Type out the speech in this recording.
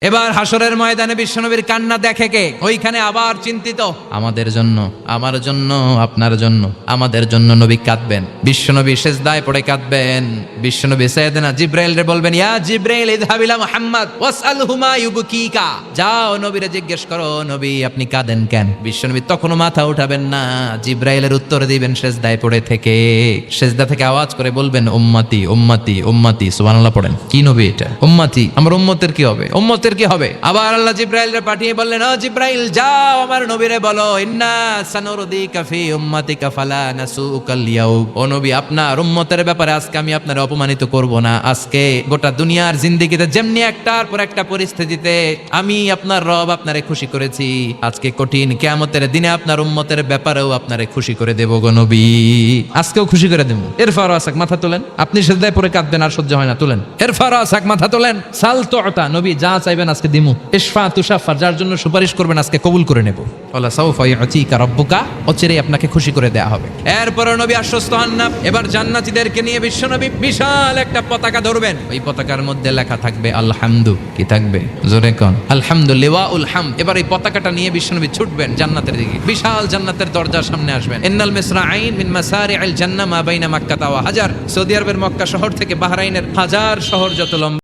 এবার হাসরের ময়দানে বিশ্বনবীর কান্না দেখে কে? ওইখানে আবার চিন্তিত, আমাদের জন্য, আমার জন্য, আপনার জন্য, আমাদের জন্য নবী কাঁদবেন। বিশ্বনবী সেজদায় পড়ে কাঁদবেন। বিশ্বনবী সাইয়েদনা জিব্রাইলকে বলবেন, ইয়া জিব্রাইল ইযহাব ইলা মুহাম্মদ ওয়াসআলহু মা ইউবকিকা। যাও নবীরে জিজ্ঞেস করো, নবী আপনি কাঁদেন কেন? বিশ্বনবী তখনও মাথা উঠাবেন না, জিব্রাইলের উত্তর দিবেন সেজদায় পড়ে থেকে। সেজদা থেকে আওয়াজ করে বলবেন, উম্মতি উম্মতি উম্মতি। সুবহানাল্লাহ পড়েন। কি নবী এটা? উম্মতি, আমার উম্মতের কি হবে? উম্মতের কি হবে? আবার আল্লাহ জিব্রাইলকে পাঠিয়ে বললেন, ও জিব্রাইল যাও আমার নবীরে বলো, ইন্না সানুরদিকা ফি উম্মাতিকা ফালা নাসুকাল ইয়াউম। ও নবী আপনার উম্মতের ব্যাপারে আজকে আমি আপনারে অপমানিত করব না। আজকে গোটা দুনিয়ার জিন্দেগিতে যেমনি একটার পর একটা পরিস্থিতিতে আমি আপনার রব আপনারে খুশি করেছি, আজকে কঠিন কিয়ামতের দিনে আপনার উম্মতের ব্যাপারেও আপনারে খুশি করে দেব গো নবী। আজকেও খুশি করে দেব। এরফার আসাক মাথা তোলেন। আপনি সেজদায় পড়ে কাঁদবেন আর সহ্য হয় না, তোলেন। এরফার আসাক মাথা তোলেন। সাল তুতা, নবী যা চাইবেন আজকে দিমু। ইশফা তুশাফার, যার জন্য সুপারিশ করবেন আজকে কবুল করে নেব। ওয়ালা সাউফা ইউতিকা রাব্বুকা, অচিরেই আপনাকে খুশি করে দেয়া হবে। এরপর নবী আশ্বস্ত হন না। এবার জান্নাতীদেরকে নিয়ে বিশ্বনবী বিশাল একটা পতাকা ধরবেন। ওই পতাকার মধ্যে লেখা থাকবে আলহামদু। কি থাকবে? জোরে কোন? আলহামদু, লিওয়াউল হামদ। এবার এই পতাকাটা নিয়ে বিশ্বনবী ছুটবেন জান্নাতের দিকে। বিশাল জান্নাতের দরজার সামনে আসবেন। ইন্নাল মিসরাঈন মিন মাসারিআল জান্নাহ মা বাইনা মাক্কা ওয়া হাজার। সৌদি আরবের মক্কা শহর থেকে বাহরাইনের হাজার শহর যত লম্বা